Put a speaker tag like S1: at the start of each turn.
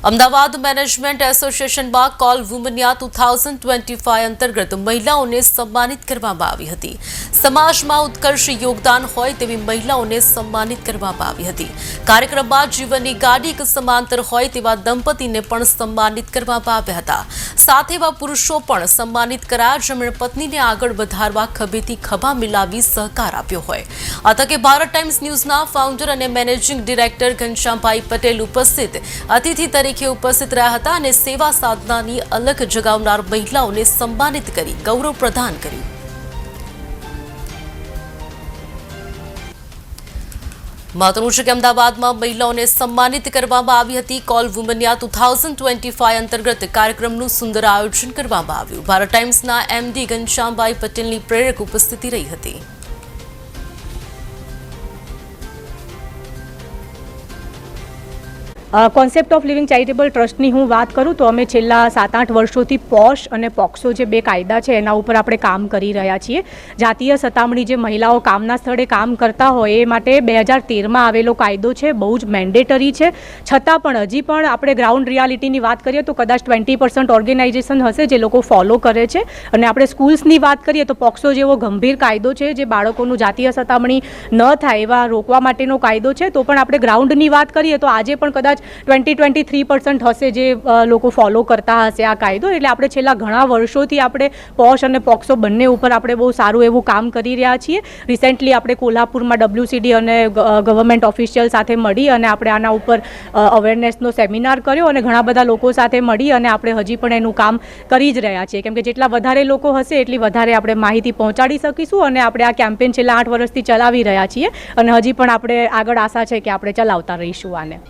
S1: Ahmedabad management એસોસિએશનમાં call વુમનિયા 2025 અંતર્ગત મહિલાઓને સન્માનિત કરવામાં આવી હતી। સમાજમાં ઉત્કર્ષ યોગદાન હોય તેવી મહિલાઓને સન્માનિત કરવામાં આવી હતી। કાર્યક્રમમાં જીવનની ગાડી એક સમાંતર હોય તેવા દંપતીને પણ સન્માનિત કરવામાં આવ્યા હતા। સાથે એવા પુરુષો પણ સન્માનિત કરાયા જેમણે પત્નીને આગળ વધારવા ખભેથી ખભા મિલાવી સહકાર આપ્યો હોય। આ તકે ભારત ટાઈમ્સ ન્યૂઝના ફાઉન્ડર અને મેનેજિંગ ડિરેક્ટર ઘનશ્યામભાઈ પટેલ ઉપસ્થિત અતિથિ તરીકે ઉપસ્થિત રહ્યા હતા અને સેવા સાધનાની અલગ જગાવનાર મહિલાઓને સન્માનિત કરી ગૌરવ પ્રદાન કર્યું। મહત્વનું છે કે અમદાવાદમાં મહિલાઓને સન્માનિત કરવામાં આવી હતી। કોલ વુમનિયા 2025 અંતર્ગત કાર્યક્રમનું સુંદર આયોજન કરવામાં આવ્યું। ભારત ટાઈમ્સના એમડી ઘનશ્યામભાઈ પટેલની પ્રેરક ઉપસ્થિતિ રહી હતી।
S2: કોન્સેપ્ટ ઓફ લિવિંગ ચેરિટેબલ ટ્રસ્ટની હું વાત કરું તો અમે છેલ્લા 7-8 વર્ષોથી પોશ અને પોક્સો જે બે કાયદા છે એના ઉપર આપણે કામ કરી રહ્યા છીએ। જાતીય સતામણી જે મહિલાઓ કામના સ્થળે કામ કરતા હોય એ માટે 2013માં આવેલો કાયદો છે, બહુ જ મેન્ડેટરી છે। છતાં પણ હજી પણ આપણે ગ્રાઉન્ડ રિયાલિટીની વાત કરીએ તો કદાચ 20% ઓર્ગેનાઇઝેશન હશે જે લોકો ફોલો કરે છે। અને આપણે સ્કૂલ્સની વાત કરીએ તો પોક્સો જેવો ગંભીર કાયદો છે જે બાળકોનું જાતીય સતામણી ન થાય એવા રોકવા માટેનો કાયદો છે। તો પણ આપણે ગ્રાઉન્ડની વાત કરીએ તો આજે પણ કદાચ 20-23% હશે જે લોકો ફોલો કરતા હશે આ કાયદો। એટલે આપણે છેલ્લા ઘણા વર્ષોથી આપણે પોશ અને પોક્સો બંને ઉપર આપણે બહુ સારું એવું કામ કરી રહ્યા છીએ। રિસેન્ટલી આપણે કોલ્હાપુરમાં WCD અને ગવર્મેન્ટ ઓફિશિયલ સાથે મળી અને આપણે આના ઉપર અવેરનેસનો સેમિનાર કર્યો અને ઘણા બધા લોકો સાથે મળી અને આપણે હજી પણ એનું કામ કરી જ રહ્યા છીએ, કેમ કે જેટલા વધારે લોકો હશે એટલી વધારે આપણે માહિતી પહોંચાડી શકીશું। અને આપણે આ કેમ્પેન છેલ્લા 8 વર્ષથી ચલાવી રહ્યા છીએ અને હજી પણ આપણે આગળ આશા છે કે આપણે ચલાવતા રહીશું આને।